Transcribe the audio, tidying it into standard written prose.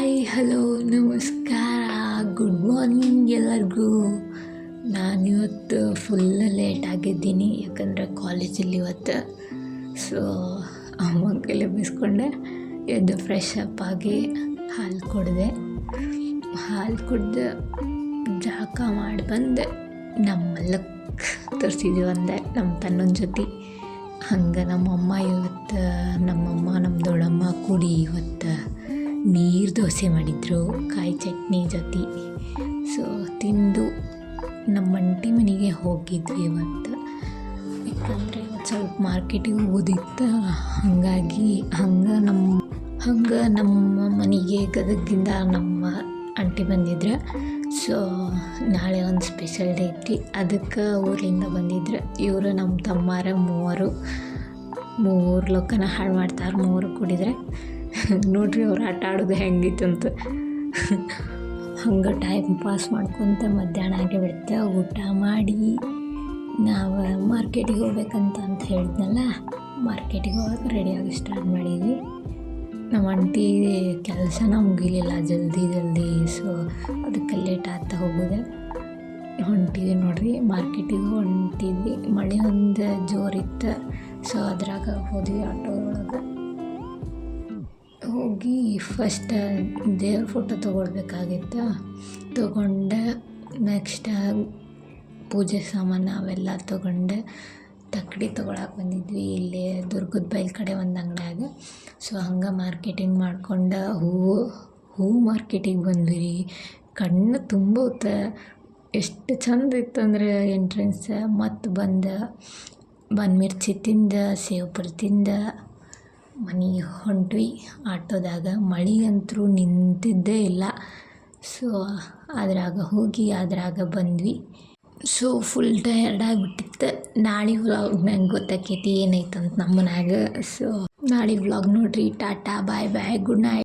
Hi hello ನಮಸ್ಕಾರ good morning ಎಲ್ಲರಿಗೂ. ನಾನಿವತ್ತು ಫುಲ್ ಲೇಟ್ ಆಗಿದ್ದೀನಿ, ಯಾಕಂದರೆ ಕಾಲೇಜಲ್ಲಿ ಇವತ್ತು. ಸೊ ಅಮ್ಮ ಕೈಲಿ ಬೀಸ್ಕೊಂಡೆ ಎದ್ದು ಫ್ರೆಶ್ ಅಪ್ ಆಗಿ ಹಾಲು ಕುಡ್ದು ಜಳಕ ಮಾಡಿ ಬಂದೆ. ನಮ್ಮ ಮಲ್ಲಕ್ಕೆ ತರಿಸಿದ್ವಿ ಒಂದೆ ನಮ್ಮ ತನ್ನೊಂದು ಜೊತೆ. ಹಂಗೆ ನಮ್ಮಮ್ಮ ನಮ್ಮ ದೊಡ್ಡಮ್ಮ ಕೂಡಿ ಇವತ್ತು ನೀರು ದೋಸೆ ಮಾಡಿದರು ಕಾಯಿ ಚಟ್ನಿ ಜೊತೆ. ಸೊ ತಿಂದು ನಮ್ಮ ಅಂಟಿ ಮನೆಗೆ ಹೋಗಿದ್ವಿ ಇವತ್ತು, ಯಾಕಂದರೆ ಇವತ್ತು ಸ್ವಲ್ಪ ಮಾರ್ಕೆಟಿಗೆ ಹೋಗೋದಿತ್ತು. ಹಂಗೆ ನಮ್ಮ ಮನೆಗೆ ಗದಗಿಂದ ನಮ್ಮ ಆಂಟಿ ಬಂದಿದ್ರು. ಸೊ ನಾಳೆ ಒಂದು ಸ್ಪೆಷಲ್ ಡೇ ಐತಿ, ಅದಕ್ಕೆ ಊರಿಂದ ಬಂದಿದ್ರು ಇವರು. ನಮ್ಮ ತಮ್ಮಾರ ಮೂರು ಲೋಕನ ಹಾಳು ಮಾಡ್ತಾರೆ. ಮೂವರು ಕುಡಿದ್ರೆ ನೋಡ್ರಿ ಅವ್ರು ಆಟ ಆಡೋದು ಹೆಂಗಿತ್ತು ಅಂತ. ಹಂಗೆ ಟೈಮ್ ಪಾಸ್ ಮಾಡ್ಕೊತ ಮಧ್ಯಾಹ್ನ ಆಗೇ ಬಿಡುತ್ತೆ. ಊಟ ಮಾಡಿ ನಾವು ಮಾರ್ಕೆಟಿಗೆ ಹೋಗ್ಬೇಕಂತ ಹೇಳಿದ್ನಲ್ಲ, ಮಾರ್ಕೆಟಿಗೆ ಹೋಗಕ್ಕೆ ರೆಡಿಯಾಗಿ ಸ್ಟಾರ್ಟ್ ಮಾಡಿದ್ವಿ. ನಮ್ಮ ಆಂಟಿ ಕೆಲಸನ ಮುಗಿಲಿಲ್ಲ ಜಲ್ದಿ. ಸೊ ಅದಕ್ಕೆ ಲೇಟ್ ಆಗ್ತಾ ಹೋಗೋದೆ. ಹೊಂಟಿದ್ವಿ ನೋಡ್ರಿ, ಮಾರ್ಕೆಟಿಗೆ ಹೊಂಟಿದ್ವಿ. ಮಳೆ ಒಂದು ಜೋರಿತ್ತು. ಸೊ ಅದ್ರಾಗ ಹೋದ್ವಿ ಆಟೋ ಒಳಗೆ. ಹೋಗಿ ಫಸ್ಟ್ ದೇವ್ರ ಫೋಟೋ ತೊಗೊಳ್ಬೇಕಾಗಿತ್ತು, ತೊಗೊಂಡೆ. ನೆಕ್ಸ್ಟ್ ಪೂಜೆ ಸಾಮಾನು ಅವೆಲ್ಲ ತೊಗೊಂಡೆ. ತಕ್ಕಡಿ ತೊಗೊಳಕ್ಕೆ ಬಂದಿದ್ವಿ ಇಲ್ಲಿ ದುರ್ಗದ ಬೈಲ್ ಕಡೆ ಒಂದು ಅಂಗಡಿಯಾಗ. ಸೊ ಹಂಗೆ ಮಾರ್ಕೆಟಿಂಗ್ ಮಾಡ್ಕೊಂಡು ಹೂವು ಮಾರ್ಕೆಟಿಗೆ ಬಂದ್ವಿ ರೀ. ಕಣ್ಣು ತುಂಬ ಎಷ್ಟು ಚಂದ ಇತ್ತಂದ್ರೆ ಎಂಟ್ರೆನ್ಸ್. ಮತ್ತು ಬಂದು ಮಿರ್ಚಿ ತಿಂದ ಸೇವ್ಪುರಿ ತಿಂದ ಮನೆಗೆ ಹೊಂಟ್ವಿ ಆಟೋದಾಗ. ಮಳೆ ಅಂತೂ ನಿಂತಿದ್ದೇ ಇಲ್ಲ. ಸೊ ಅದ್ರಾಗ ಬಂದ್ವಿ. ಸೊ ಫುಲ್ ಟಯರ್ಡ್ ಆಗಿಬಿಟ್ಟಿತ್ತು. ನಾಳೆ ವ್ಲಾಗ್ನಾಗ ಗೊತ್ತಾಕೈತಿ ಏನೈತಂತ ನಮ್ಮ ಮನ್ಯಾಗ. ಸೊ ನಾಳೆ ವ್ಲಾಗ್ ನೋಡ್ರಿ. ಟಾಟಾ ಬಾಯ್ ಬಾಯ್, ಗುಡ್ ನೈಟ್.